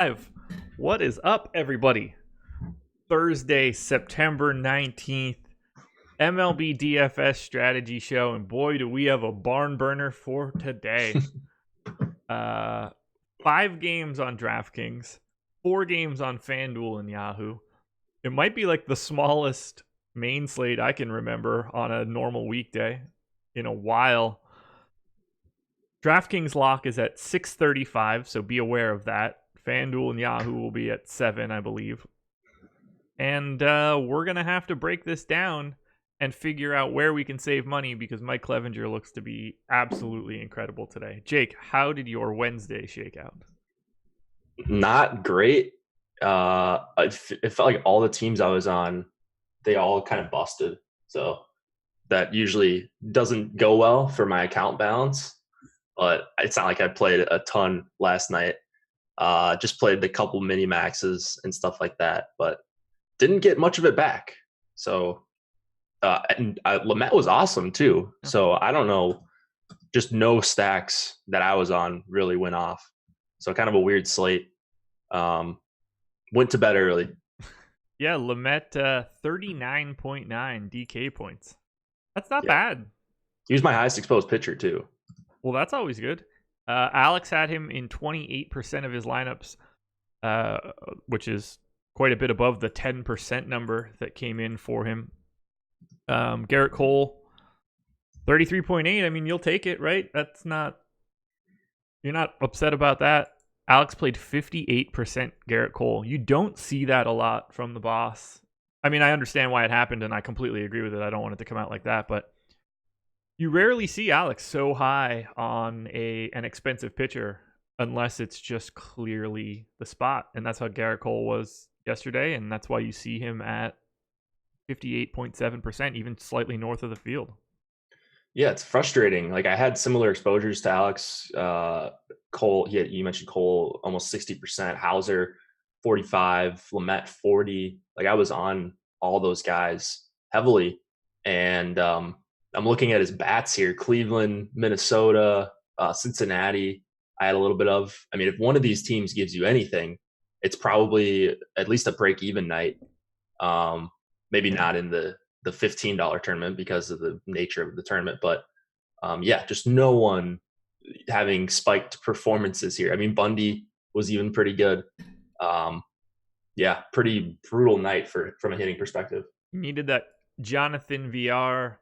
Live. What is up, everybody? Thursday, September 19th, MLB DFS strategy show, and boy, do we have a barn burner for today. 5 games on Draftkings, 4 games on Fanduel and Yahoo. It might be like the smallest main slate I can remember on a normal weekday in a while. DraftKings lock is at 6:35, so be aware of that. FanDuel and Yahoo will be at 7, I believe. And we're going to have to break this down and figure out where we can save money because Mike Clevenger looks to be absolutely incredible today. Jake, how did your Wednesday shake out? Not great. It felt like all the teams I was on, they all kind of busted. So that usually doesn't go well for my account balance. But it's not like I played a ton last night. Just played a couple mini maxes and stuff like that, but didn't get much of it back. So Lamet was awesome too. So I don't know, just no stacks that I was on really went off. So kind of a weird slate. Went to bed early. Yeah, Lamet 39.9 DK points. That's not bad. He was my highest exposed pitcher too. Well, that's always good. Alex had him in 28% of his lineups, which is quite a bit above the 10% number that came in for him. Garrett Cole, 33.8. I mean, you'll take it, right? You're not upset about that. Alex played 58% Garrett Cole. You don't see that a lot from the boss. I mean, I understand why it happened, and I completely agree with it. I don't want it to come out like that, but you rarely see Alex so high on an expensive pitcher unless it's just clearly the spot. And that's how Garrett Cole was yesterday, and that's why you see him at 58.7%, even slightly north of the field. Yeah, it's frustrating. Like I had similar exposures to Alex. Cole, you mentioned Cole, almost 60%. Hauser, 45. Lamet, 40. Like I was on all those guys heavily, and I'm looking at his bats here: Cleveland, Minnesota, Cincinnati. I had a little bit of. I mean, if one of these teams gives you anything, it's probably at least a break-even night. Maybe not in the $15 tournament because of the nature of the tournament, but just no one having spiked performances here. I mean, Bundy was even pretty good. Pretty brutal night from a hitting perspective. You needed that Jonathan VR,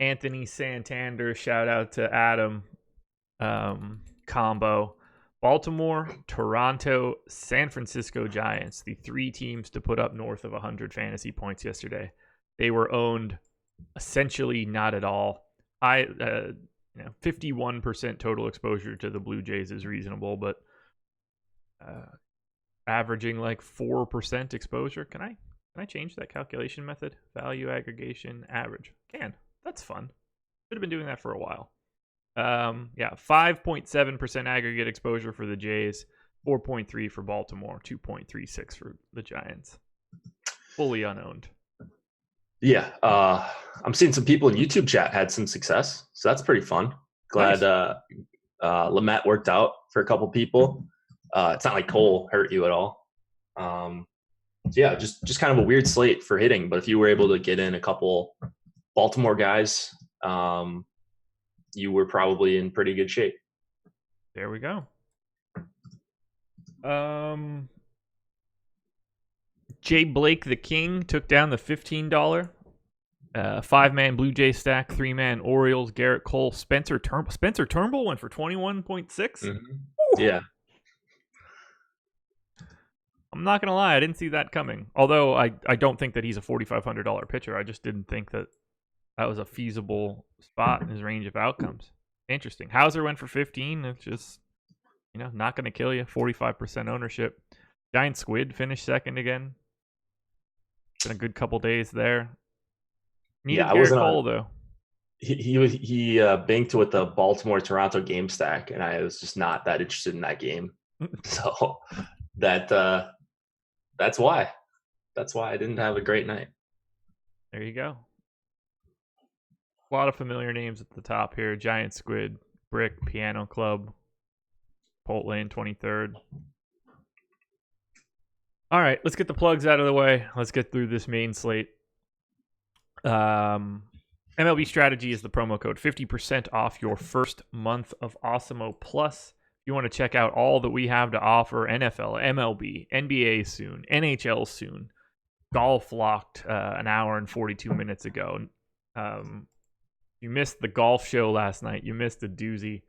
Anthony Santander, shout out to Adam combo. Baltimore, Toronto, San Francisco Giants, the 3 teams to put up north of 100 fantasy points yesterday. They were owned essentially not at all. 51% total exposure to the Blue Jays is reasonable, but averaging like 4% exposure. Can I change that calculation method? Value aggregation average. That's fun. Should have been doing that for a while. 5.7% aggregate exposure for the Jays, 4.3 for Baltimore, 2.36 for the Giants. Fully unowned. Yeah, I'm seeing some people in YouTube chat had some success, so that's pretty fun. Glad nice. Lamet worked out for a couple people. It's not like Cole hurt you at all. Just kind of a weird slate for hitting, but if you were able to get in a couple Baltimore guys, you were probably in pretty good shape. There we go. Jay Blake, the King, took down the $15 5-man Blue Jay stack, 3-man Orioles, Garrett Cole, Spencer Turnbull went for 21.6. Mm-hmm. Yeah. I'm not going to lie, I didn't see that coming. Although I don't think that he's a $4,500 pitcher. I just didn't think that was a feasible spot in his range of outcomes. Interesting. Hauser went for 15. It's just, not going to kill you. 45% ownership. Giant Squid finished second again. Been a good couple days there. Needed Garrett Cole, though. He banked with the Baltimore-Toronto game stack, and I was just not that interested in that game. So that's why. That's why I didn't have a great night. There you go. A lot of familiar names at the top here. Giant Squid, Brick, Piano Club, Polt Lane, 23rd. All right, let's get the plugs out of the way. Let's get through this main slate. MLB Strategy is the promo code. 50% off your first month of Awesemo Plus. If you want to check out all that we have to offer, NFL, MLB, NBA soon, NHL soon, golf locked an hour and 42 minutes ago. You missed the golf show last night. You missed a doozy.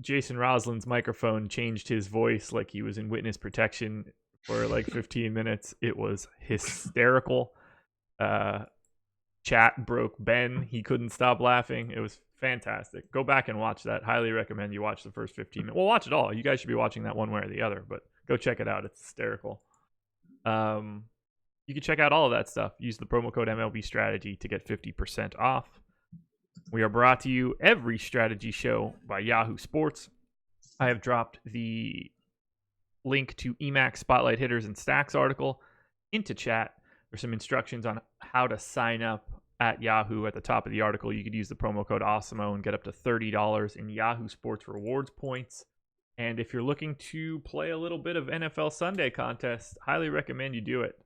Jason Roslin's microphone changed his voice like he was in witness protection for like 15 minutes. It was hysterical. Chat broke Ben. He couldn't stop laughing. It was fantastic. Go back and watch that. Highly recommend you watch the first 15 minutes. Well, watch it all. You guys should be watching that one way or the other, but go check it out. It's hysterical. You can check out all of that stuff. Use the promo code MLB Strategy to get 50% off. We are brought to you every strategy show by Yahoo Sports. I have dropped the link to Emacs Spotlight Hitters and Stacks article into chat. There's some instructions on how to sign up at Yahoo at the top of the article. You could use the promo code AWESEMO and get up to $30 in Yahoo Sports rewards points. And if you're looking to play a little bit of NFL Sunday contest, highly recommend you do it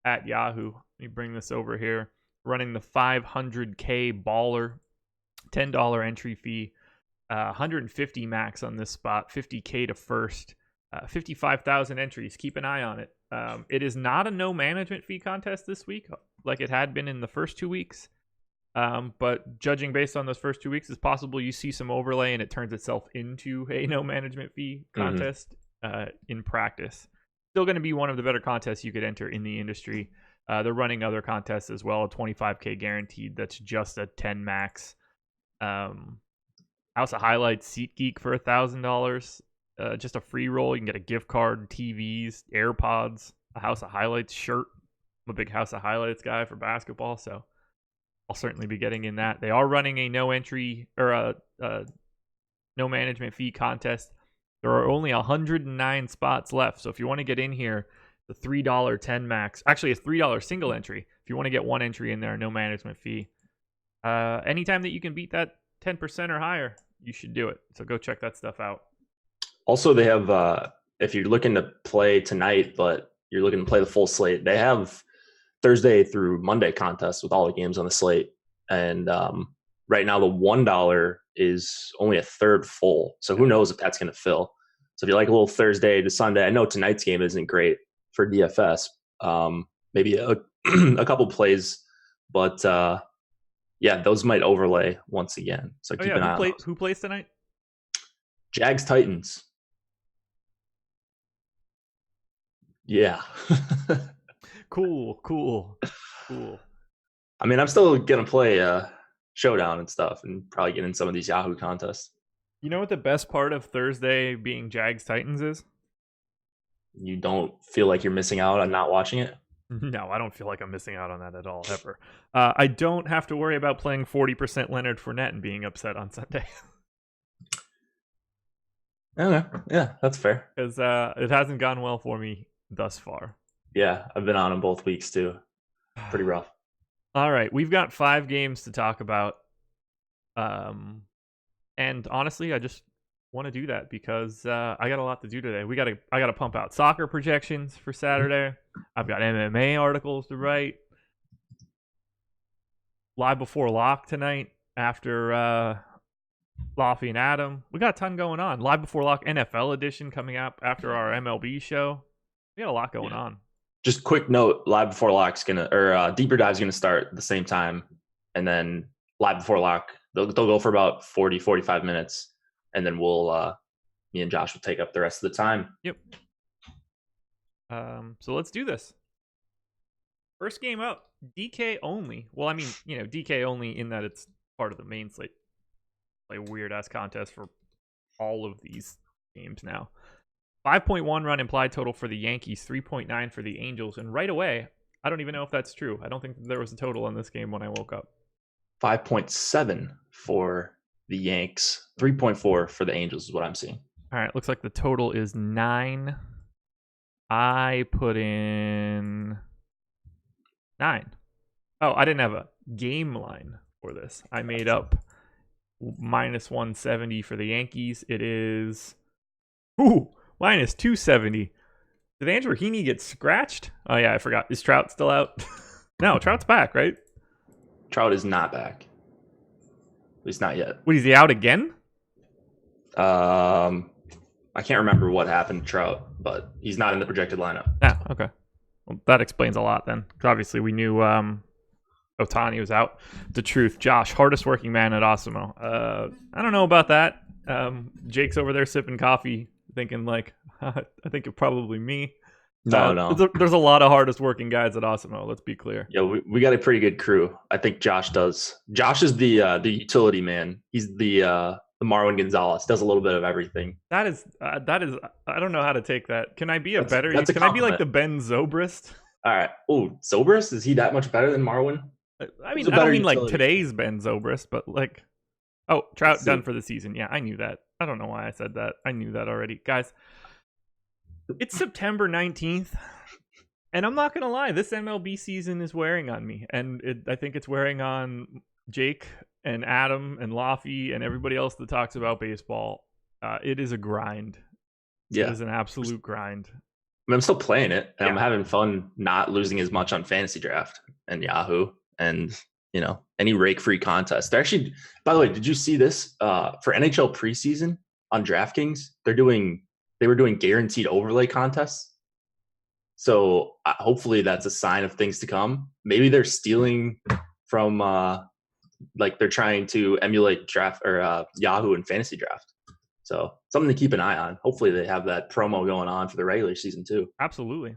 at Yahoo. Let me bring this over here. Running the 500K baller, $10 entry fee, 150 max on this spot, 50K to first, 55,000 entries. Keep an eye on it. It is not a no management fee contest this week like it had been in the first 2 weeks. But judging based on those first 2 weeks, it's possible you see some overlay and it turns itself into a no management fee contest in practice. Still going to be one of the better contests you could enter in the industry. They're running other contests as well, a 25K guaranteed. That's just a 10 max. House of Highlights SeatGeek for $1,000. Just a free roll. You can get a gift card, TVs, AirPods, a House of Highlights shirt. I'm a big House of Highlights guy for basketball, so I'll certainly be getting in that. They are running a no entry or a no management fee contest. There are only 109 spots left, so if you want to get in here, the $3 10 max, actually a $3 single entry. If you want to get one entry in there, no management fee. Anytime that you can beat that 10% or higher, you should do it. So go check that stuff out. Also, they have, if you're looking to play tonight, but you're looking to play the full slate, they have Thursday through Monday contests with all the games on the slate. And right now, the $1 is only a third full. So who knows if that's going to fill. So if you like a little Thursday to Sunday, I know tonight's game isn't great for DFS. Maybe a couple plays, but yeah, those might overlay once again. So keep an eye on those. Who plays tonight? Jags Titans. Yeah. Cool. I mean, I'm still gonna play Showdown and stuff, and probably get in some of these Yahoo contests. You know what the best part of Thursday being Jags Titans is? You don't feel like you're missing out on not watching it? No, I don't feel like I'm missing out on that at all, ever. I don't have to worry about playing 40% Leonard Fournette and being upset on Sunday. Okay. Yeah, that's fair. Because it hasn't gone well for me thus far. Yeah, I've been on them both weeks too. Pretty rough. All right, we've got 5 games to talk about. And honestly, I just want to do that because I got a lot to do today. I got to pump out soccer projections for Saturday. I've got MMA articles to write. Live before lock tonight after Loffy and Adam. We got a ton going on. Live before lock NFL edition coming up after our MLB show. We got a lot going on. Just quick note: Live before lock's Deeper Dive's gonna start at the same time, and then Live before lock they'll go for about 40-45 minutes, and then we'll me and Josh will take up the rest of the time. Yep. So let's do this. First game up, DK only. Well, I mean, DK only in that it's part of the main slate. Like a weird ass contest for all of these games now. 5.1 run implied total for the Yankees, 3.9 for the Angels, and right away, I don't even know if that's true. I don't think there was a total on this game when I woke up. 5.7 for the Yanks, 3.4 for the Angels is what I'm seeing. All right, looks like the total is 9. I put in 9. Oh, I didn't have a game line for this. I made up minus 170 for the Yankees. It is minus 270. Did Andrew Heaney get scratched? Oh yeah, I forgot. Is Trout still out? No, Trout's back, right? Trout is not back. At least not yet. What, is he out again? I can't remember what happened to Trout, but he's not in the projected lineup. Yeah, okay. Well, that explains a lot then. 'Cause obviously, we knew Ohtani was out. The truth, Josh, hardest working man at Osimo. I don't know about that. Jake's over there sipping coffee, thinking like, I think it's probably me. No. There's a lot of hardest working guys at Osimo. Let's be clear. Yeah, we got a pretty good crew. I think Josh does. Josh is the utility man. He's the Marwin Gonzalez. Does a little bit of everything. That is. I don't know how to take that. Can I be a better? Can I be like the Ben Zobrist? All right. Oh, Zobrist, is he that much better than Marwin? I mean, I don't mean like today's Ben Zobrist, but like, oh, Trout done for the season. Yeah, I knew that. I don't know why I said that. I knew that already, guys. It's September 19th, and I'm not gonna lie. This MLB season is wearing on me, and I think it's wearing on Jake and Adam and Laffy and everybody else that talks about baseball. It is a grind. Yeah, it is an absolute grind. I mean, I'm still playing it, and I'm having fun not losing as much on Fantasy Draft and Yahoo, and any rake-free contest. They're actually, by the way, did you see this for NHL preseason on DraftKings? They were doing guaranteed overlay contests. So hopefully that's a sign of things to come. Maybe they're stealing from like they're trying to emulate draft or Yahoo and Fantasy Draft. So something to keep an eye on. Hopefully they have that promo going on for the regular season too. Absolutely.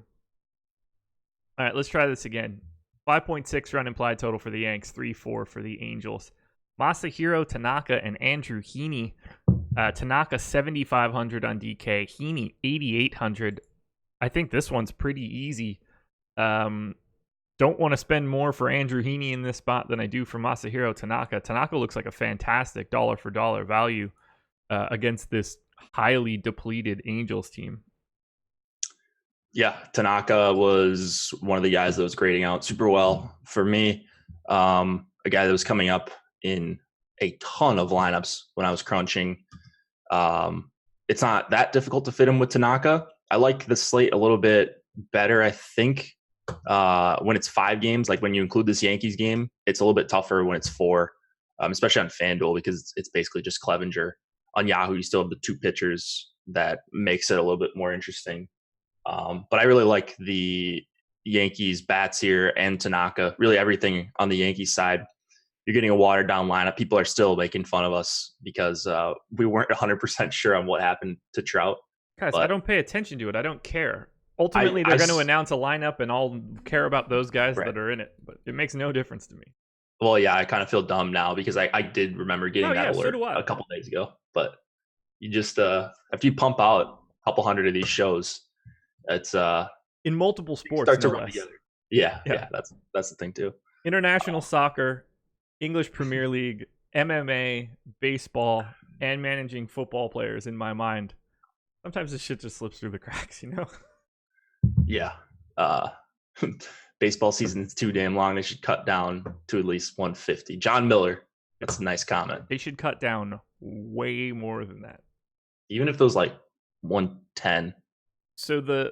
All right, let's try this again. 5.6 run implied total for the Yanks, 3.4 for the Angels. Masahiro Tanaka and Andrew Heaney. Tanaka 7,500 on DK. Heaney 8,800. I think this one's pretty easy. Don't want to spend more for Andrew Heaney in this spot than I do for Masahiro Tanaka. Tanaka looks like a fantastic dollar for dollar value against this highly depleted Angels team. Yeah, Tanaka was one of the guys that was grading out super well for me. A guy that was coming up in a ton of lineups when I was crunching. It's not that difficult to fit him with Tanaka. I like the slate a little bit better, I think, when it's 5 games. Like when you include this Yankees game, it's a little bit tougher when it's 4, especially on FanDuel because it's basically just Clevenger. On Yahoo, you still have the 2 pitchers that makes it a little bit more interesting. But I really like the Yankees bats here and Tanaka, really everything on the Yankees side. You're getting a watered down lineup. People are still making fun of us because we weren't 100% sure on what happened to Trout. Guys, I don't pay attention to it. I don't care. Ultimately, they're going to announce a lineup, and I'll care about those guys that are in it. But it makes no difference to me. Well, yeah, I kind of feel dumb now because I did remember getting that alert a couple days ago. But you just after you pump out a couple hundred of these shows, it's in multiple sports. Start to run together. Yeah, that's the thing too. International soccer, English Premier League, MMA, baseball, and managing football players in my mind. Sometimes this shit just slips through the cracks, Yeah. Baseball season's too damn long. They should cut down to at least 150. John Miller. That's a nice comment. They should cut down way more than that. Even if those like 110. So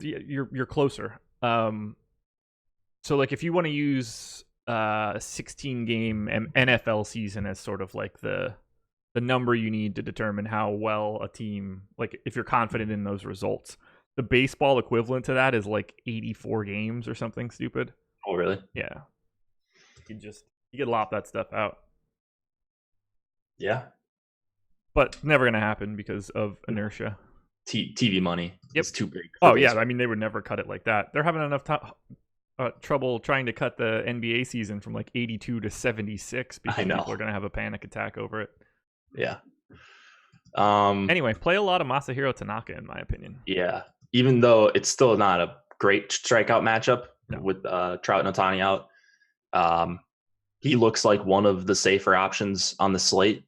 you're closer. So like if you want to use 16 game NFL season as sort of like the number you need to determine how well a team, like if you're confident in those results, the baseball equivalent to that is like 84 games or something stupid. Oh, really? Yeah. You could lop that stuff out. Yeah. But never going to happen because of inertia. TV money is too big. Oh, yeah. I mean, they would never cut it like that. They're having enough trouble trying to cut the NBA season from like 82 to 76 because people are going to have a panic attack over it. Yeah. Anyway, play a lot of Masahiro Tanaka, in my opinion. Yeah. Even though it's still not a great strikeout matchup with Trout and Ohtani out. He looks like one of the safer options on the slate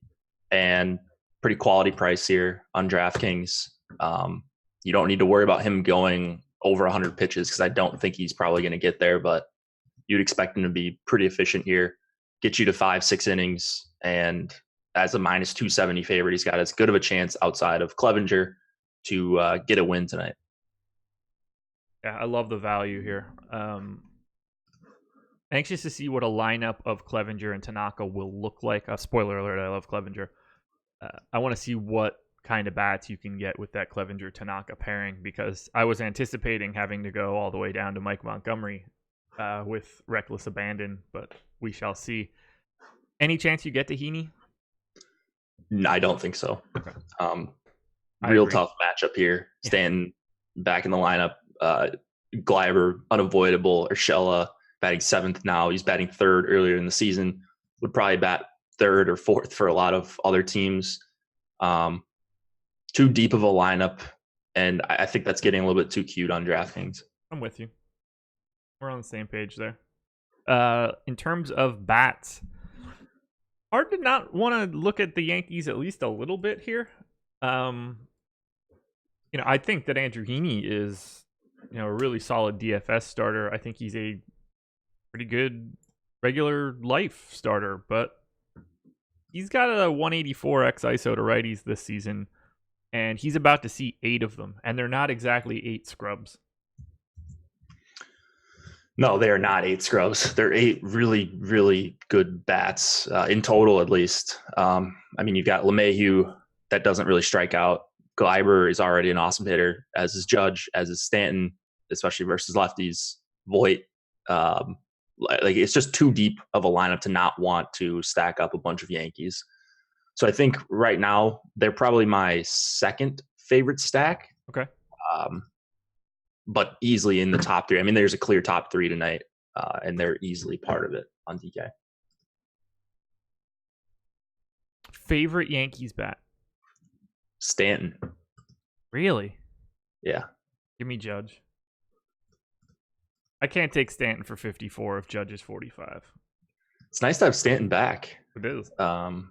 and pretty quality price here on DraftKings. You don't need to worry about him going over 100 pitches because I don't think he's probably going to get there, but you'd expect him to be pretty efficient here, get you to 5-6 innings, and as a minus 270 favorite, he's got as good of a chance outside of Clevenger to get a win tonight. Yeah, I love the value here. Anxious to see what a lineup of Clevenger and Tanaka will look like. Spoiler alert, I love Clevenger. I want to see what kind of bats you can get with that Clevenger Tanaka pairing, because I was anticipating having to go all the way down to Mike Montgomery with reckless abandon, but we shall see. Any chance you get to Heaney? No, I don't think so. Okay. Real tough matchup here. Stanton back in the lineup. Gleiber, unavoidable. Urshela batting 7th now. He's batting 3rd earlier in the season. Would probably bat 3rd or 4th for a lot of other teams. Too deep of a lineup, and I think that's getting a little bit too cute on DraftKings. I'm with you. We're on the same page there. In terms of bats, hard to not want to look at the Yankees at least a little bit here. I think that Andrew Heaney is, a really solid DFS starter. I think he's a pretty good regular life starter, but he's got a 184 x ISO to righties this season, and he's about to see 8 of them, and they're not exactly 8 scrubs. No, they are not 8 scrubs. They're 8 really, really good bats in total, at least. You've got LeMahieu that doesn't really strike out. Gleiber is already an awesome hitter, as is Judge, as is Stanton, especially versus lefties. Voit, it's just too deep of a lineup to not want to stack up a bunch of Yankees. So I think right now they're probably my second favorite stack. Okay. But easily in the top 3. There's a clear top 3 tonight, and they're easily part of it on DK. Favorite Yankees bat? Stanton. Really? Yeah. Give me Judge. I can't take Stanton for 54 if Judge is 45. It's nice to have Stanton back. It is. Haven't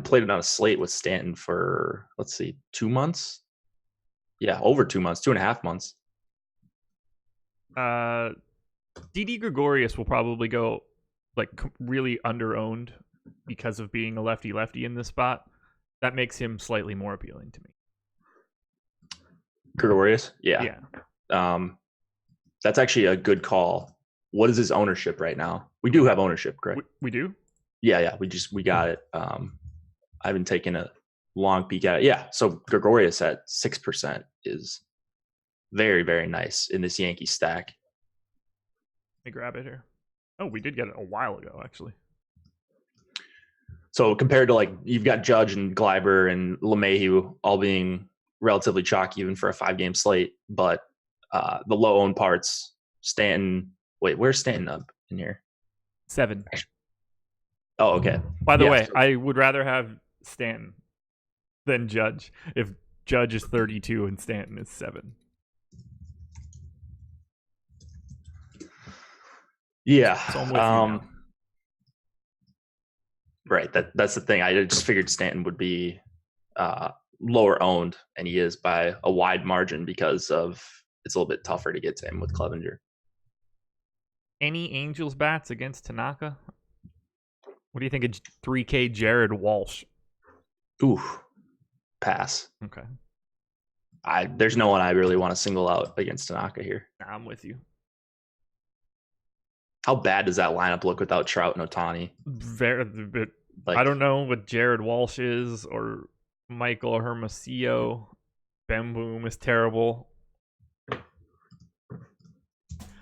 played it on a slate with Stanton for, 2 months? Yeah, over 2 months, 2.5 months. Didi Gregorius will probably go really underowned because of being a lefty in this spot. That makes him slightly more appealing to me. Gregorius? Yeah. That's actually a good call. What is his ownership right now? We do have ownership, correct? We do? Yeah. We got it. I haven't taken a long peek at it. Yeah. So Gregorius at 6% is very, very nice in this Yankee stack. Let me grab it here. Oh, we did get it a while ago, actually. So compared to you've got Judge and Gleiber and LeMahieu all being relatively chalky even for a 5-game slate, but the low owned parts, Stanton. Wait, where's Stanton up in here? 7. Oh, okay. By the way, I would rather have Stanton than Judge if Judge is 32 and Stanton is 7. Yeah. So I'm with you now. Right. That's the thing. I just figured Stanton would be lower owned, and he is by a wide margin because of it's a little bit tougher to get to him with Clevenger. Any Angels bats against Tanaka? What do you think of 3K Jared Walsh? Ooh, pass. Okay. There's no one I really want to single out against Tanaka here. Nah, I'm with you. How bad does that lineup look without Trout and Ohtani? I don't know what Jared Walsh is or Michael Hermosillo. Ben Boom is terrible.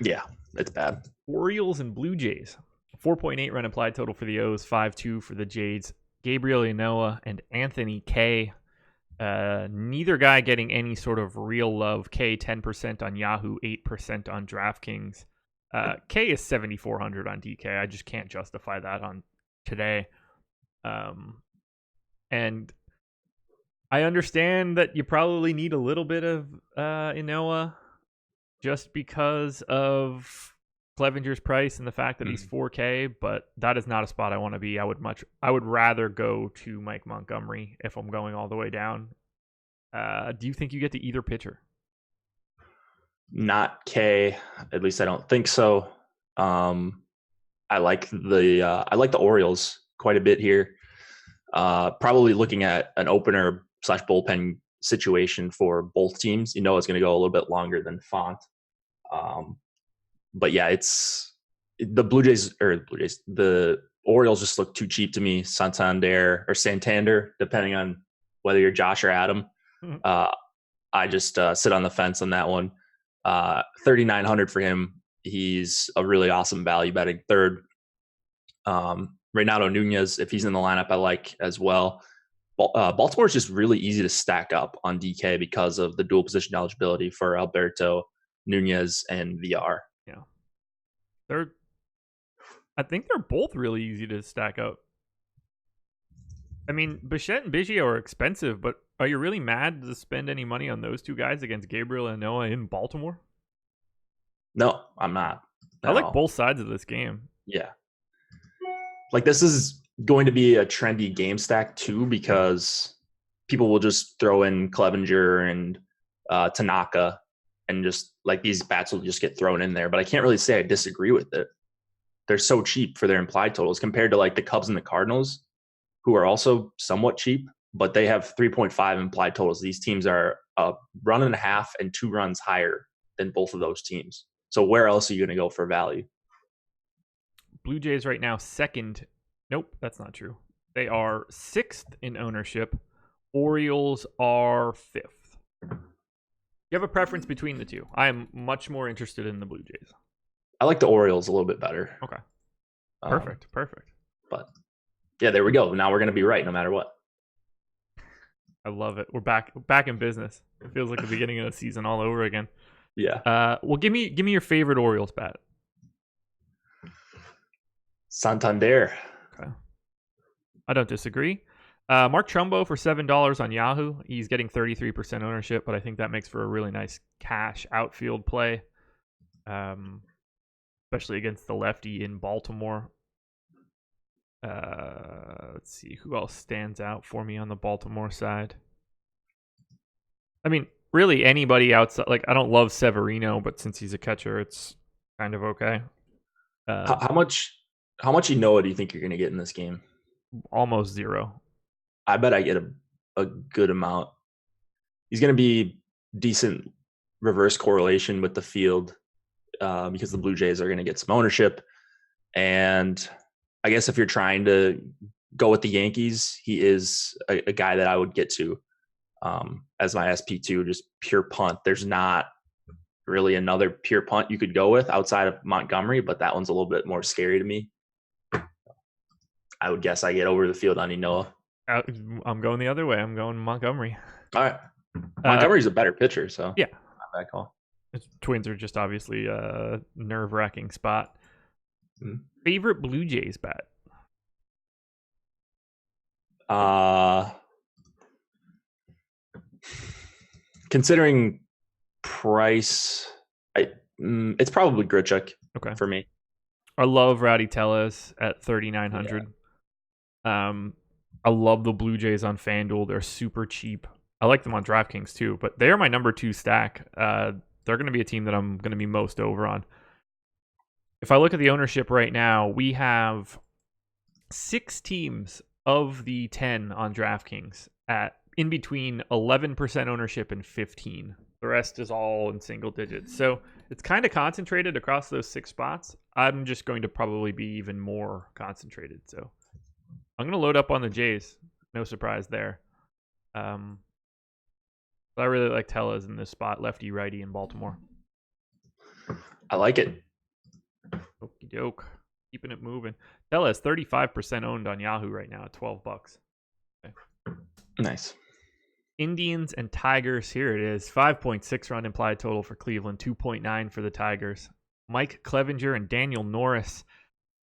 Yeah, it's bad. Orioles and Blue Jays. 4.8 run implied total for the O's, 5.2 for the Jades. Gabriel Yanoa and Anthony K. Neither guy getting any sort of real love. K 10% on Yahoo, 8% on DraftKings. K is 7,400 on DK. I just can't justify that on today. And I understand that you probably need a little bit of Yanoa just because of Clevenger's price and the fact that he's 4K, but that is not a spot I want to be. I would rather go to Mike Montgomery if I'm going all the way down. Do you think you get to either pitcher? Not K, at least I don't think so. I like the Orioles quite a bit here. Probably looking at an opener / bullpen situation for both teams. You know, it's going to go a little bit longer than Font. But yeah, it's the the Orioles just look too cheap to me. Santander, depending on whether you're Josh or Adam. I just sit on the fence on that one. 3,900 for him. He's a really awesome value betting third. Reynaldo Nunez, if he's in the lineup, I like as well. Baltimore is just really easy to stack up on DK because of the dual position eligibility for Alberto, Nunez, and VR. Yeah, I think they're both really easy to stack up. I mean, Bichette and Biggio are expensive, but are you really mad to spend any money on those two guys against Gabriel and Noah in Baltimore? No, I'm not. I like both sides of this game. Yeah. Like, this is going to be a trendy game stack too, because people will just throw in Clevenger and Tanaka, and just like these bats will just get thrown in there. But I can't really say I disagree with it. They're so cheap for their implied totals compared to like the Cubs and the Cardinals, who are also somewhat cheap, but they have 3.5 implied totals. These teams are a run and a half and 2 runs higher than both of those teams. So where else are you going to go for value? Blue Jays right now second. Nope, that's not true. They are 6th in ownership. Orioles are 5th. You have a preference between the two? I am much more interested in the Blue Jays. I like the Orioles a little bit better. Okay. Perfect. But yeah, there we go. Now we're going to be right no matter what. I love it. We're back in business. It feels like the beginning of the season all over again. Yeah. Well, give me your favorite Orioles bat. Santander. Okay. I don't disagree. Mark Trumbo for $7 on Yahoo. He's getting 33% ownership, but I think that makes for a really nice cash outfield play, especially against the lefty in Baltimore. Let's see who else stands out for me on the Baltimore side. I mean, really anybody outside. Like, I don't love Severino, but since he's a catcher, it's kind of okay. How much Inoa do you think you're going to get in this game? Almost zero. I bet I get a good amount. He's going to be decent reverse correlation with the field because the Blue Jays are going to get some ownership. And I guess if you're trying to go with the Yankees, he is a guy that I would get to as my SP2, just pure punt. There's not really another pure punt you could go with outside of Montgomery, but that one's a little bit more scary to me. I would guess I get over the field on Inoa. I'm going the other way. I'm going Montgomery. All right. Montgomery's a better pitcher, so yeah. Not bad call. Twins are just obviously a nerve-wracking spot. Favorite Blue Jays bat? Considering price, it's probably Grichuk. Okay. For me. I love Rowdy Tellez at 3,900. Yeah. I love the Blue Jays on FanDuel. They're super cheap. I like them on DraftKings too, but they are my number 2 stack. They're going to be a team that I'm going to be most over on. If I look at the ownership right now, we have 6 teams of the 10 on DraftKings at in between 11% ownership and 15. The rest is all in single digits. So it's kind of concentrated across those 6 spots. I'm just going to probably be even more concentrated. So I'm going to load up on the Jays. No surprise there. I really like Tellez in this spot, lefty, righty in Baltimore. I like it. Okie doke. Keeping it moving. Tellez, 35% owned on Yahoo right now at $12. Okay. Nice. Indians and Tigers. Here it is. 5.6 run implied total for Cleveland. 2.9 for the Tigers. Mike Clevenger and Daniel Norris.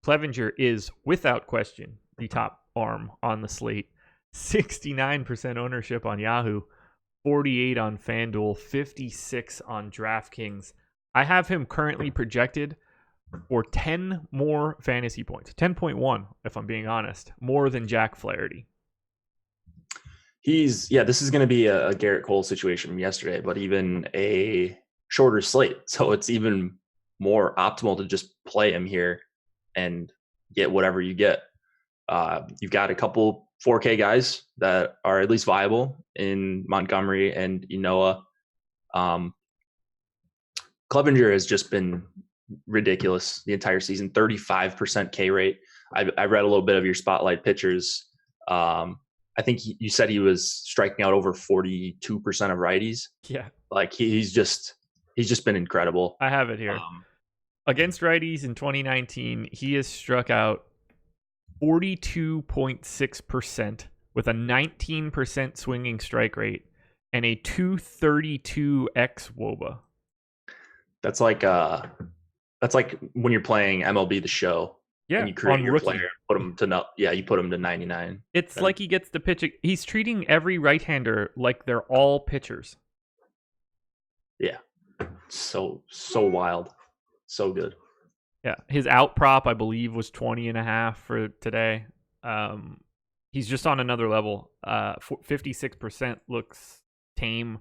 Clevenger is, without question, the top arm on the slate. 69% ownership on Yahoo. 48 on FanDuel. 56 on DraftKings. I have him currently projected for 10 more fantasy points. 10.1, if I'm being honest. More than Jack Flaherty. This is going to be a Garrett Cole situation from yesterday, but even a shorter slate. So it's even more optimal to just play him here and get whatever you get. You've got a couple 4K guys that are at least viable in Montgomery and Inoa. Clevenger has just been ridiculous the entire season. 35% K rate. I read a little bit of your spotlight pitchers. I think you said he was striking out over 42% of righties. Yeah, like he's just been incredible. I have it here. Against righties in 2019, he has struck out 42.6% with a 19% swinging strike rate and a 232 x WOBA. That's like when you're playing MLB The Show. Yeah, and you create your rookie. player, put him to you put him to 99. It's like he gets to pitch it. He's treating every right-hander like they're all pitchers. Yeah, so wild, so good. Yeah, his out prop I believe was 20.5 for today. He's just on another level. 56% looks tame.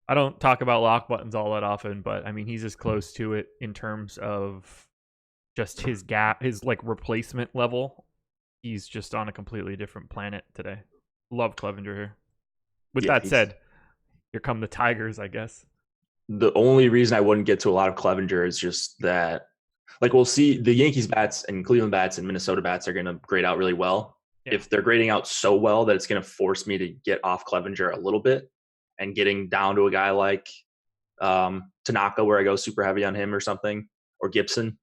I don't talk about lock buttons all that often, but I mean he's as close to it in terms of just his gap, his like replacement level. He's just on a completely different planet today. Love Clevenger here. With that said, here come the Tigers, I guess. The only reason I wouldn't get to a lot of Clevenger is just that, like, we'll see the Yankees bats and Cleveland bats and Minnesota bats are going to grade out really well. Yeah. If they're grading out so well that it's going to force me to get off Clevenger a little bit and getting down to a guy like Tanaka, where I go super heavy on him or something, or Gibson.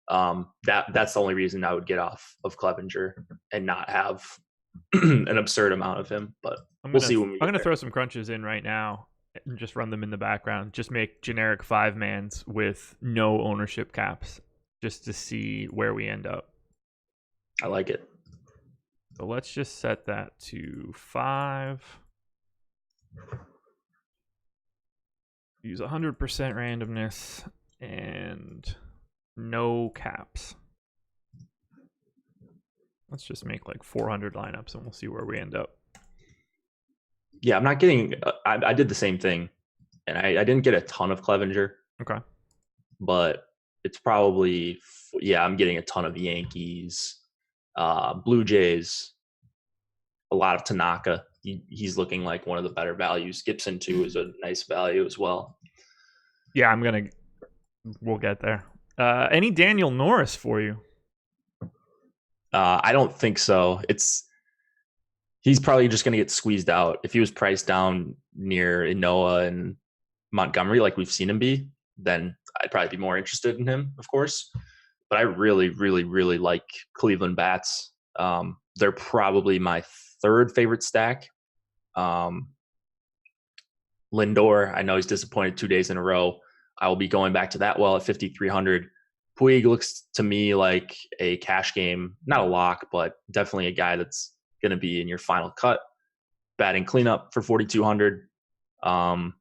That's the only reason I would get off of Clevenger and not have an absurd amount of him. But we'll see when we get I'm going to there. throw some crunches in right now and just run them in the background. Just make generic 5-mans with no ownership caps just to see where we end up. I like it. So let's just set that to 5. Use 100% randomness and no caps. Let's just make like 400 lineups and we'll see where we end up. Yeah, I'm not getting I did the same thing, and I didn't get a ton of Clevenger. Okay. But it's probably, I'm getting a ton of Yankees, Blue Jays, a lot of Tanaka. He's looking like one of the better values. Gibson, too, is a nice value as well. Yeah, we'll get there. Any Daniel Norris for you? I don't think so. He's probably just going to get squeezed out. If he was priced down near Inoa and Montgomery, like we've seen him be, then I'd probably be more interested in him, of course. But I really, really, really like Cleveland bats. They're probably my third favorite stack. Lindor, I know he's disappointed 2 days in a row. I will be going back to that well at 5,300. Puig looks to me like a cash game, not a lock, but definitely a guy that's going to be in your final cut. Batting cleanup for 4,200. I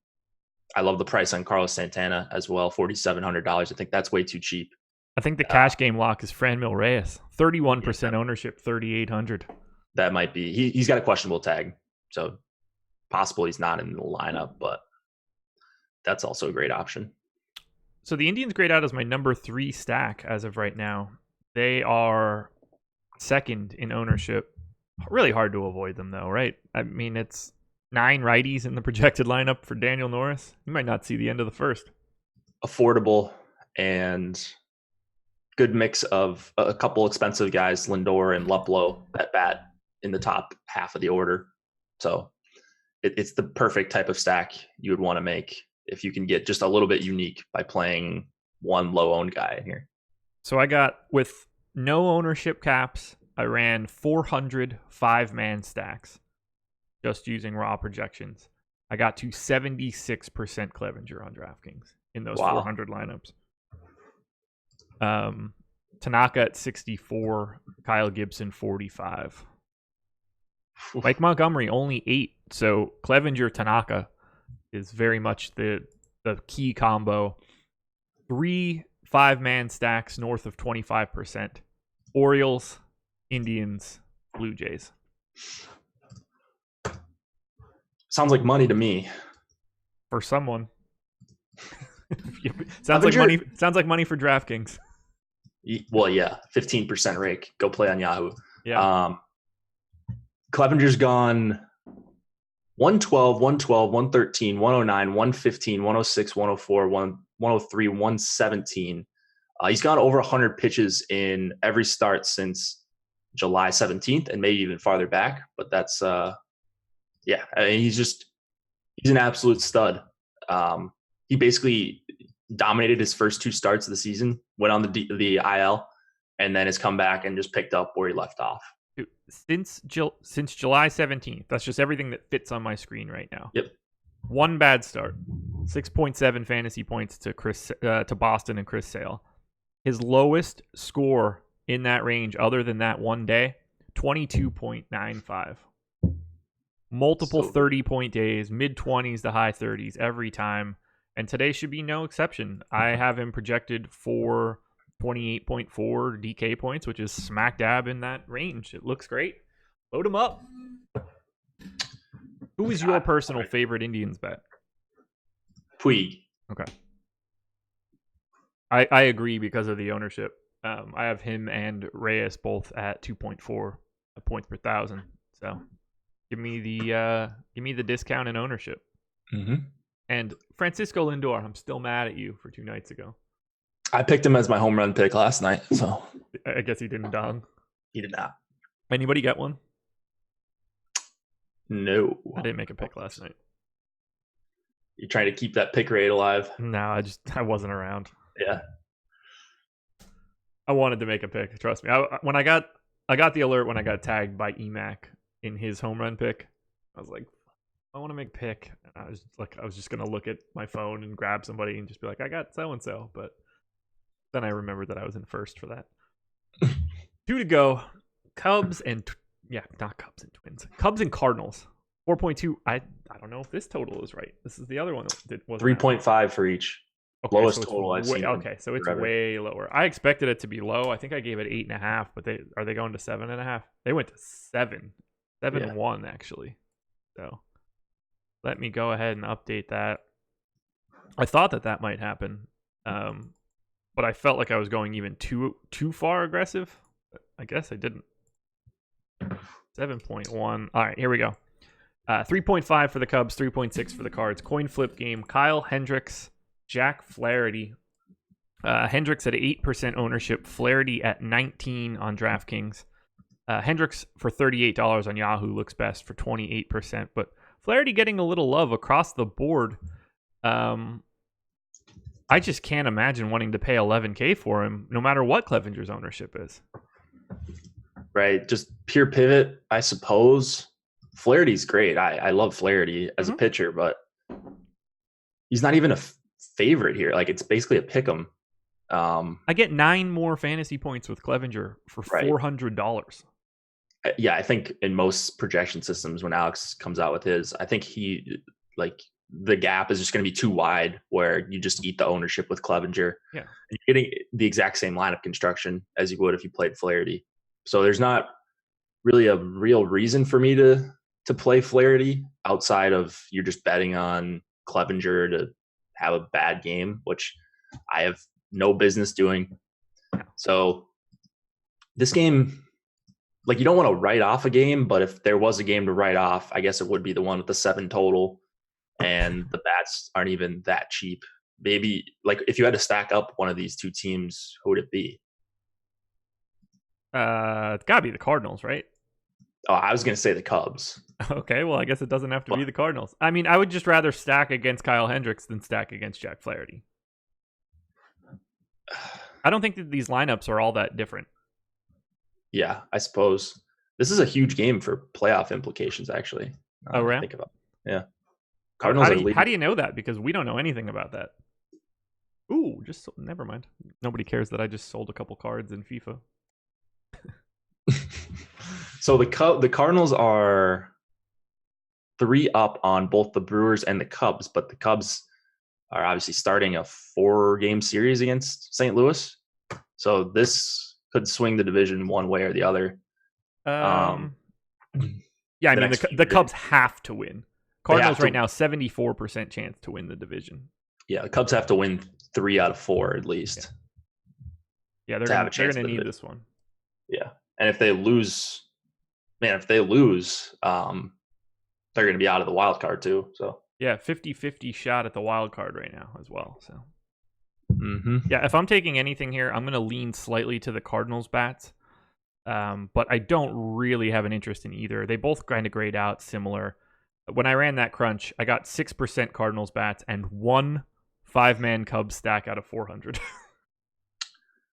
love the price on Carlos Santana as well, $4,700. I think that's way too cheap. I think the cash game lock is Franmil Reyes, 31% ownership, 3,800. That might be. He's got a questionable tag, so possible he's not in the lineup, but that's also a great option. So the Indians grade out as my number 3 stack as of right now. They are second in ownership. Really hard to avoid them, though, right? I mean, it's 9 righties in the projected lineup for Daniel Norris. You might not see the end of the first. Affordable and good mix of a couple expensive guys, Lindor and Luplow, at bat in the top half of the order. So it's the perfect type of stack you would want to make if you can get just a little bit unique by playing one low-owned guy in here. So I got, with no ownership caps, I ran 400 5-man stacks just using raw projections. I got to 76% Clevenger on DraftKings in those 400 lineups. Tanaka at 64, Kyle Gibson 45. Mike Montgomery only 8, so Clevenger Tanaka is very much the key combo. 3 5-man stacks north of 25%. Orioles, Indians, Blue Jays. Sounds like money to me. For someone. Sounds like money for Clevenger's gone 112, 112, 113, 109, 115, 106, 104, 103, 117. He's gone over 100 pitches in every start since July 17th and maybe even farther back. But that's, yeah, I mean, he's an absolute stud. He basically dominated his first two starts of the season, went on the IL, and then has come back and just picked up where he left off. Since July 17th, that's just everything that fits on my screen right now. Yep. One bad start, 6.7 fantasy points to Boston and Chris Sale. His lowest score in that range, other than that one day, 22.95. Multiple 30-point days, mid-20s to high 30s every time, and today should be no exception. I have him projected for 28.4 DK points, which is smack dab in that range. It looks great. Load him up. Who is your personal favorite Indians bet? Puig. Okay. I agree because of the ownership. I have him and Reyes both at 2.4 points per thousand. So give me the discount in ownership. Mm-hmm. And Francisco Lindor, I'm still mad at you for 2 nights ago. I picked him as my home run pick last night, so I guess he didn't dong. He did not. Anybody get one? No. I didn't make a pick last night. You're trying to keep that pick rate alive? No, I wasn't around. Yeah. I wanted to make a pick. Trust me. When I got the alert when I got tagged by EMAC in his home run pick, I was like, I want to make a pick. And I was just gonna look at my phone and grab somebody and just be like, I got so and so. But then I remembered that I was in first for that. 2 to go. Cubs and not Cubs and Twins. Cubs and Cardinals. 4.2. I don't know if this total is right. This is the other one that was 3.5 for each. Okay, lowest so total I've seen. Okay, so it's way lower. I expected it to be low. I think I gave it 8.5, but are they going to 7.5? They went to 7. 7-1 actually. So let me go ahead and update that. I thought that might happen, but I felt like I was going even too far aggressive. I guess I didn't. 7.1. All right, here we go. 3.5 for the Cubs, 3.6 for the Cards. Coin flip game. Kyle Hendricks, Jack Flaherty. Hendricks at 8% ownership, Flaherty at 19 on DraftKings. Hendricks for $38 on Yahoo looks best for 28%, but Flaherty getting a little love across the board. I just can't imagine wanting to pay $11K for him, no matter what Clevenger's ownership is. Right, just pure pivot, I suppose. Flaherty's great. I love Flaherty as a pitcher, but he's not even a favorite here. Like, it's basically a pick 'em. I get 9 more fantasy points with Clevenger for $400. Yeah, I think in most projection systems, when Alex comes out with his, I think the gap is just going to be too wide where you just eat the ownership with Clevenger. Yeah, and you're getting the exact same lineup construction as you would if you played Flaherty. So there's not really a real reason for me to play Flaherty outside of you're just betting on Clevenger to have a bad game, which I have no business doing. So this game, like, you don't want to write off a game, but if there was a game to write off, I guess it would be the one with the 7 total, and the bats aren't even that cheap. Maybe, like, if you had to stack up one of these two teams, who would it be? It's gotta be the Cardinals, right? Oh, I was going to say the Cubs. Okay, well, I guess it doesn't have to be the Cardinals. I mean, I would just rather stack against Kyle Hendricks than stack against Jack Flaherty. I don't think that these lineups are all that different. Yeah, I suppose. This is a huge game for playoff implications, actually. Oh, right? Think about it. Yeah. Cardinals how do you know that? Because we don't know anything about that. Ooh, never mind. Nobody cares that I just sold a couple cards in FIFA. So the Cardinals are 3 up on both the Brewers and the Cubs, but the Cubs are obviously starting a 4-game series against St. Louis. So this could swing the division one way or the other. Yeah, I mean, the Cubs have to win. Cardinals right now, 74% chance to win the division. Yeah, the Cubs have to win 3 out of 4 at least. Yeah, they're going to need this one. Yeah, and if they lose man, if they lose, they're going to be out of the wild card too. So yeah, 50-50 shot at the wild card right now as well. So mm-hmm. yeah, if I'm taking anything here, I'm going to lean slightly to the Cardinals bats. But I don't really have an interest in either. They both kind of grade out similar. When I ran that crunch, I got 6% Cardinals bats and 1 5-man Cubs stack out of 400.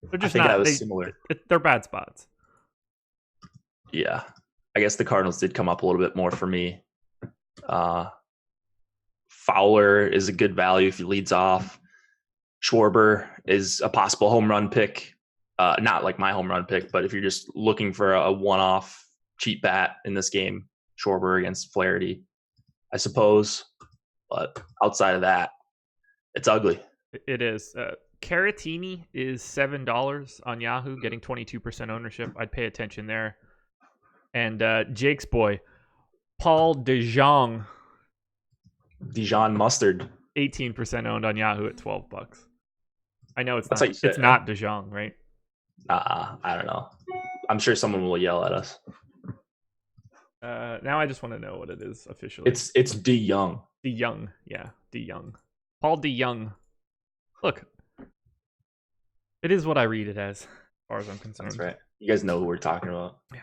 They're just I think not. that was similar. They're bad spots. Yeah, I guess the Cardinals did come up a little bit more for me. Fowler is a good value if he leads off. Schwarber is a possible home run pick. Not like my home run pick, but if you're just looking for a one-off cheap bat in this game, Schwarber against Flaherty, I suppose. But outside of that, it's ugly. It is. Caratini is $7 on Yahoo, getting 22% ownership. I'd pay attention there. And Jake's boy, Paul DeJong. Dijon Mustard. 18% owned on Yahoo at $12. I know it's That's not. how you say It's it, not DeJong, right? I don't know. I'm sure someone will yell at us. Now I just want to know what it is officially. It's De Young. De Young, yeah, De Young. Paul De Young. Look, it is what I read it as far as I'm concerned. That's right. You guys know who we're talking about. Yeah.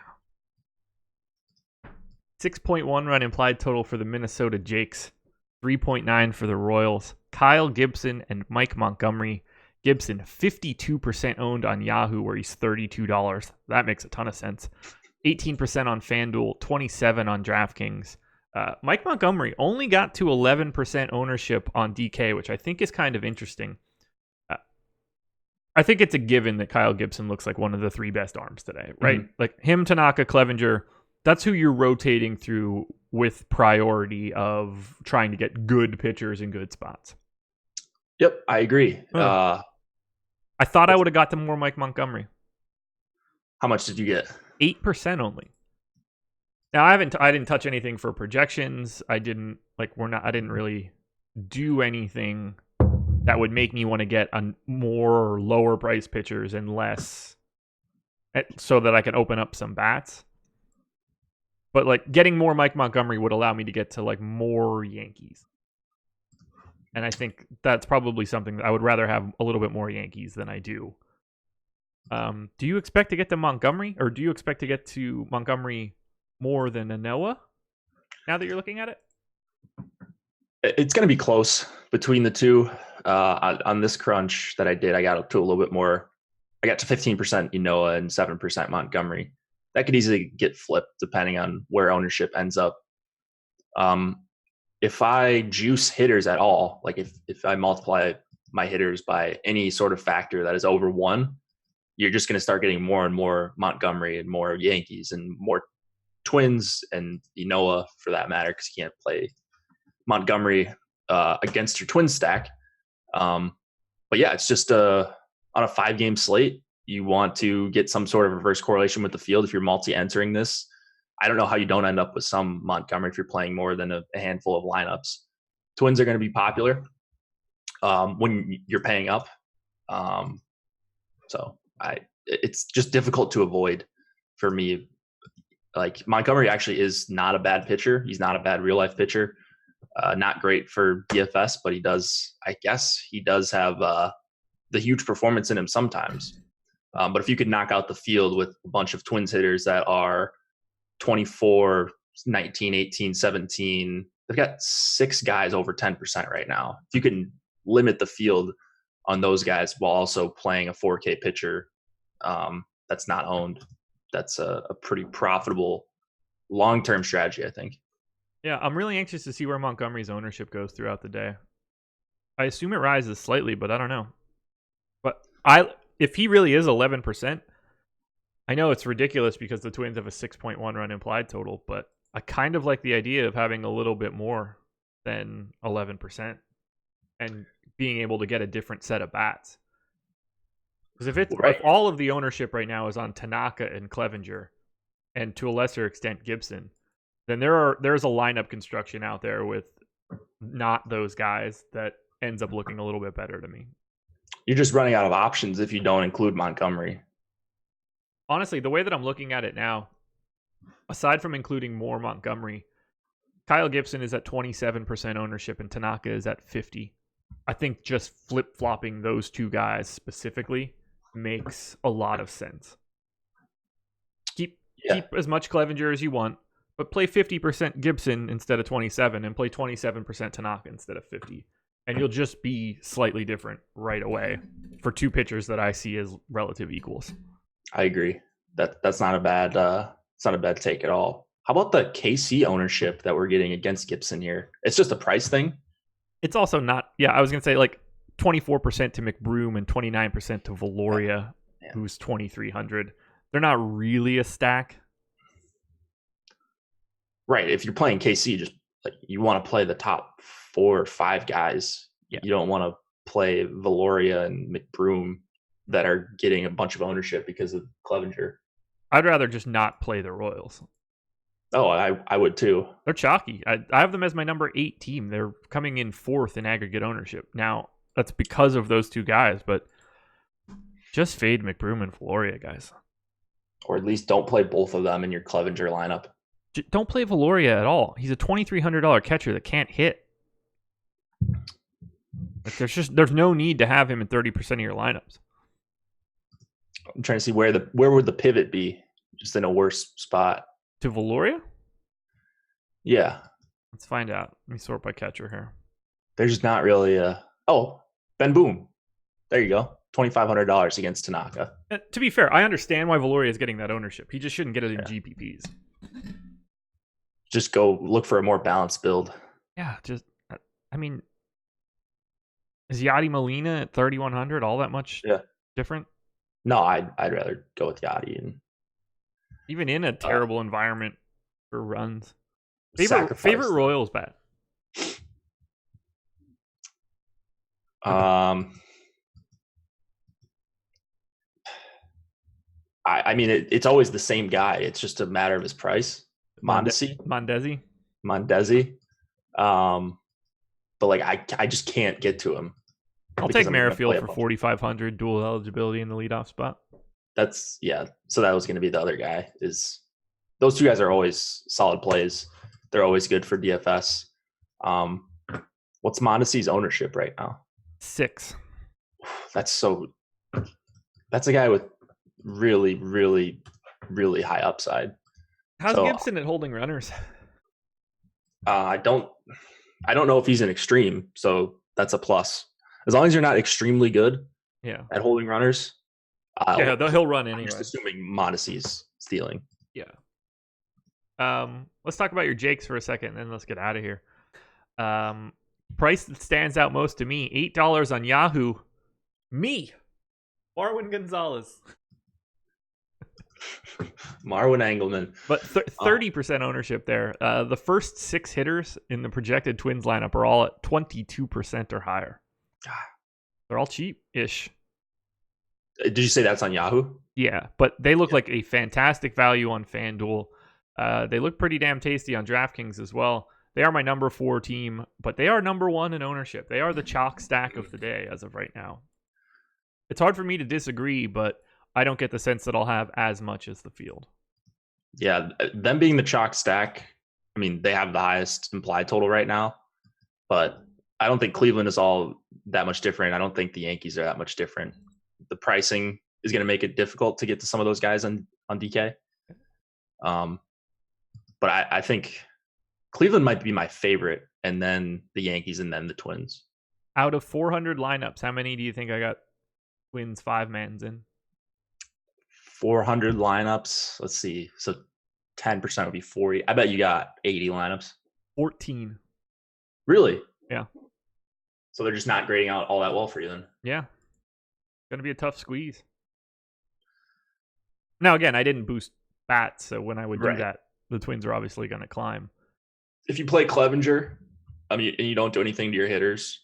6.1 run implied total for the Minnesota Jakes. 3.9 for the Royals. Kyle Gibson and Mike Montgomery. Gibson, 52% owned on Yahoo, where he's $32. That makes a ton of sense. 18% on FanDuel, 27% on DraftKings. Mike Montgomery only got to 11% ownership on DK, which I think is kind of interesting. I think it's a given that Kyle Gibson looks like one of the 3 best arms today, right? Mm-hmm. Like him, Tanaka, Clevenger, that's who you're rotating through with priority of trying to get good pitchers in good spots. Yep, I agree. I thought I would have got to more Mike Montgomery. How much did you get? 8% only. Now I didn't touch anything for projections. I didn't really do anything that would make me want to get on more lower price pitchers and less, so that I can open up some bats. But like getting more Mike Montgomery would allow me to get to like more Yankees. And I think that's probably something that I would rather have a little bit more Yankees than I do. Do you expect to get to Montgomery, or do you expect to get to Montgomery more than a Noah now that you're looking at it? It's going to be close between the two. On this crunch that I did, I got up to a little bit more. I got to 15% Noah and 7% Montgomery. That could easily get flipped depending on where ownership ends up. If I juice hitters at all, like if I multiply my hitters by any sort of factor that is over 1, you're just going to start getting more and more Montgomery and more Yankees and more Twins and Noah for that matter, because you can't play Montgomery against your Twin stack. But yeah, it's just on a 5-game slate. You want to get some sort of reverse correlation with the field if you're multi-entering this. I don't know how you don't end up with some Montgomery if you're playing more than a handful of lineups. Twins are going to be popular when you're paying up. So it's just difficult to avoid for me. Like Montgomery actually is not a bad pitcher. He's not a bad real life pitcher. Not great for DFS, but he does have the huge performance in him sometimes. But if you could knock out the field with a bunch of Twins hitters that are 24, 19, 18, 17, they've got 6 guys over 10% right now. If you can limit the field on those guys while also playing a 4K pitcher that's not owned, that's a pretty profitable long-term strategy, I think. Yeah, I'm really anxious to see where Montgomery's ownership goes throughout the day. I assume it rises slightly, but I don't know. But if he really is 11%, I know it's ridiculous because the Twins have a 6.1 run implied total, but I kind of like the idea of having a little bit more than 11% and being able to get a different set of bats. Because if all of the ownership right now is on Tanaka and Clevenger, and to a lesser extent Gibson, then there's a lineup construction out there with not those guys that ends up looking a little bit better to me. You're just running out of options if you don't include Montgomery. Honestly, the way that I'm looking at it now, aside from including more Montgomery, Kyle Gibson is at 27% ownership and Tanaka is at 50. I think just flip-flopping those two guys specifically makes a lot of sense. Keep as much Clevenger as you want, but play 50% Gibson instead of 27 and play 27% Tanaka instead of 50. And you'll just be slightly different right away for two pitchers that I see as relative equals. I agree. That's not a bad it's not a bad take at all. How about the KC ownership that we're getting against Gibson here? It's just a price thing. It's also not. Yeah, I was gonna say like 24% to McBroom and 29% to Valoria, who's 2,300. They're not really a stack. Right. If you're playing KC, just like you want to play the top 4 or 5 guys. Yeah. You don't want to play Valoria and McBroom that are getting a bunch of ownership because of Clevenger. I'd rather just not play the Royals. Oh, I would too. They're chalky. I have them as my number 8 team. They're coming in 4th in aggregate ownership. Now, that's because of those two guys, but just fade McBroom and Valoria, guys. Or at least don't play both of them in your Clevenger lineup. Don't play Valoria at all. He's a $2,300 catcher that can't hit. Like there's no need to have him in 30% of your lineups. I'm trying to see where would the pivot be? Just in a worse spot. To Valoria? Yeah. Let's find out. Let me sort by catcher here. There's not really Ben Boom. There you go. $2,500 against Tanaka. To be fair, I understand why Valoria is getting that ownership. He just shouldn't get it in GPPs. Just go look for a more balanced build. Yeah, I mean, is Yadi Molina at 3,100 all that much different? No, I'd rather go with Yadi. And even in a terrible environment for runs. Favorite Royals bat? I mean, it's always the same guy. It's just a matter of his price. Mondesi. But like, I just can't get to him. I'll take Merrifield for 4,500 dual eligibility in the leadoff spot. So that was going to be the other guy. Is those two guys are always solid plays. They're always good for DFS. What's Mondesi's ownership right now? 6. That's a guy with really, really, really high upside. How's Gibson at holding runners? I don't know if he's an extreme, so that's a plus. As long as you're not extremely good at holding runners. He'll run anyway. I'm just assuming Mondesi's stealing. Yeah. Let's talk about your Jakes for a second, and then let's get out of here. Price that stands out most to me, $8 on Yahoo. Me, Marwin Gonzalez. Marwin Engelman. But 30% ownership there. The first 6 hitters in the projected Twins lineup are all at 22% or higher. They're all cheap-ish. Did you say that's on Yahoo? Yeah, but they look like a fantastic value on FanDuel. They look pretty damn tasty on DraftKings as well. They are my number 4 team, but they are number 1 in ownership. They are the chalk stack of the day as of right now. It's hard for me to disagree, but I don't get the sense that I'll have as much as the field. Yeah, them being the chalk stack, I mean, they have the highest implied total right now, but I don't think Cleveland is all that much different. I don't think the Yankees are that much different. The pricing is going to make it difficult to get to some of those guys on DK. But I think Cleveland might be my favorite, and then the Yankees, and then the Twins. Out of 400 lineups, how many do you think I got Twins 5-mans in? 400 lineups. Let's see. So 10% would be 40. I bet you got 80 lineups. 14. Really? Yeah. So they're just not grading out all that well for you then. Yeah. Going to be a tough squeeze. Now, again, I didn't boost bats, so when I would do that, the Twins are obviously going to climb. If you play Clevenger, and you don't do anything to your hitters,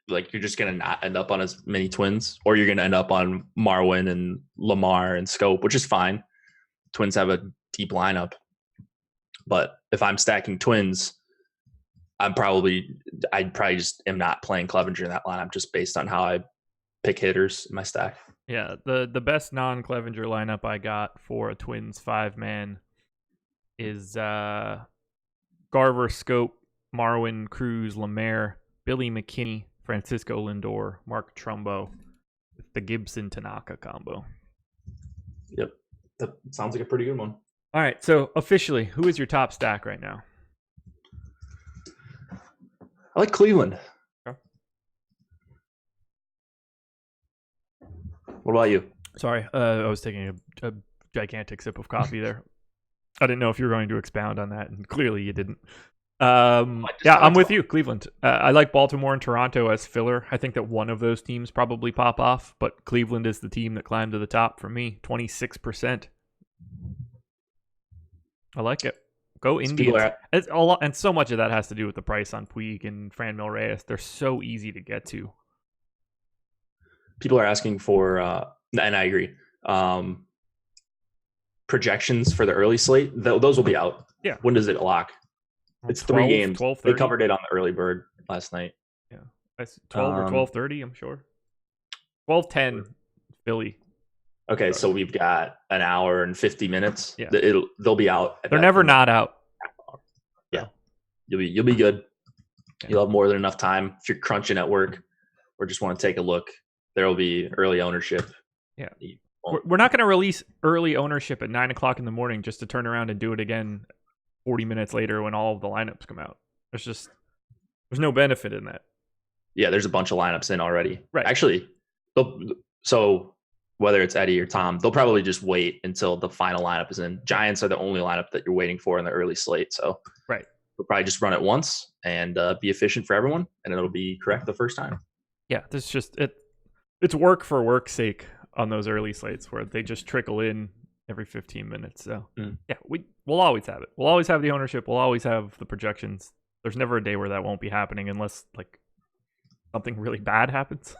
like you're just going to not end up on as many Twins, or you're going to end up on Marwin and Lamar and Scope, which is fine. Twins have a deep lineup. But if I'm stacking Twins, I'd probably just am not playing Clevenger in that lineup just based on how I pick hitters in my stack. Yeah, the best non-Clevenger lineup I got for a Twins 5-man is Garver, Scope, Marwin, Cruz, Lemaire, Billy McKinney, Francisco Lindor, Mark Trumbo, with the Gibson Tanaka combo. Yep. That sounds like a pretty good one. All right, so officially, who is your top stack right now? I like Cleveland. Okay. What about you? Sorry, I was taking a gigantic sip of coffee there. I didn't know if you were going to expound on that, and clearly you didn't. Yeah, I'm with you, Cleveland. I like Baltimore and Toronto as filler. I think that one of those teams probably pop off, but Cleveland is the team that climbed to the top for me, 26%. I like it. Go Indians. It's a lot, and so much of that has to do with the price on Puig and Franmil Reyes. They're so easy to get to. People are asking for, and I agree, projections for the early slate. Those will be out. Yeah. When does it lock? It's 12, 3 games. 12:30. They covered it on the early bird last night. Yeah, that's 12 or 12:30. I'm sure. 12:10, Philly. Okay, so we've got an hour and 50 minutes. Yeah, they'll be out. They're never not out. Yeah, you'll be good. Yeah. You'll have more than enough time if you're crunching at work or just want to take a look. There will be early ownership. Yeah, we're not going to release early ownership at 9 o'clock in the morning just to turn around and do it again 40 minutes later when all of the lineups come out. There's no benefit in that. Yeah, there's a bunch of lineups in already. Right. Actually, so whether it's Eddie or Tom, they'll probably just wait until the final lineup is in. Giants are the only lineup that you're waiting for in the early slate. So right, we'll probably just run it once and be efficient for everyone, and it'll be correct the first time. Yeah, this just it's work for work's sake on those early slates where they just trickle in every 15 minutes. So yeah, we'll always have it. We'll always have the ownership. We'll always have the projections. There's never a day where that won't be happening unless like something really bad happens.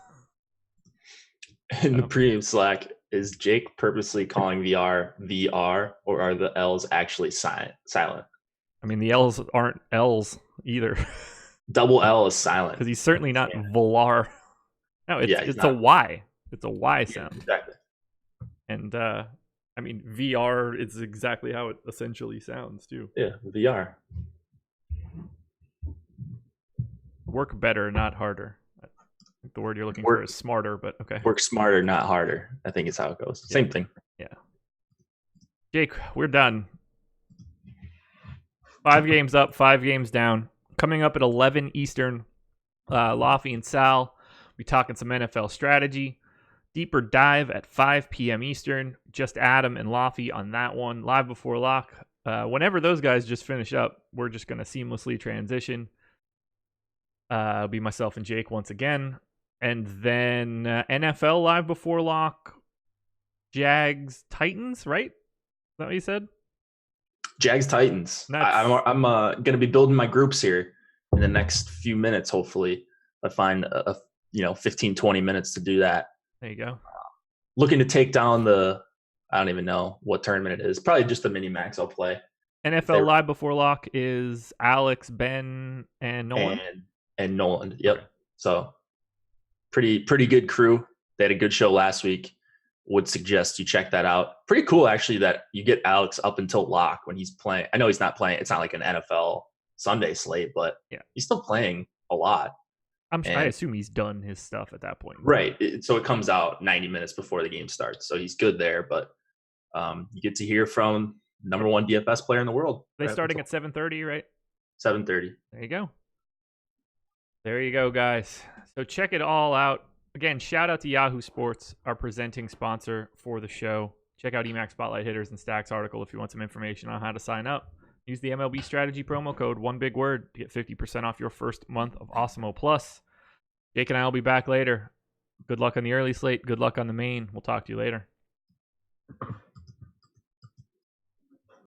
In the premium Slack, is Jake purposely calling VR, or are the L's actually silent? I mean, the L's aren't L's either. Double L is silent. Because he's certainly not Valar. No, it's a Y. It's a Y sound. Exactly. And I mean, VR is exactly how it essentially sounds too. Yeah, VR. Work better, not harder. I think the word you're looking for is smarter, but okay. Work smarter, not harder. I think it's how it goes. Yeah. Same thing. Yeah. Jake, we're done. 5 games up, 5 games down. Coming up at 11 Eastern, Laffy and Sal, we talking some NFL strategy. Deeper dive at 5 p.m. Eastern. Just Adam and Laffy on that one. Live before lock. Whenever those guys just finish up, we're just going to seamlessly transition. It'll be myself and Jake once again. And then NFL live before lock. Jags Titans, right? Is that what you said? Jags Titans. I'm going to be building my groups here in the next few minutes. Hopefully, I find 15, 20 minutes to do that. There you go. Looking to take down I don't even know what tournament it is. Probably just the mini max I'll play. NFL live before lock is Alex, Ben, and Nolan. And Nolan. Yep. Okay. So pretty good crew. They had a good show last week. Would suggest you check that out. Pretty cool actually that you get Alex up until lock when he's playing. I know he's not playing. It's not like an NFL Sunday slate, but yeah, he's still playing a lot. I assume he's done his stuff at that point. Right. So it comes out 90 minutes before the game starts. So he's good there, but you get to hear from number 1 DFS player in the world. They're starting at 7:30, right? 7:30. There you go. There you go, guys. So check it all out. Again, shout out to Yahoo Sports, our presenting sponsor for the show. Check out Emacs Spotlight Hitters and Stacks article if you want some information on how to sign up. Use the MLB strategy promo code, one big word, to get 50% off your first month of Awesemo Plus. Jake and I will be back later. Good luck on the early slate. Good luck on the main. We'll talk to you later.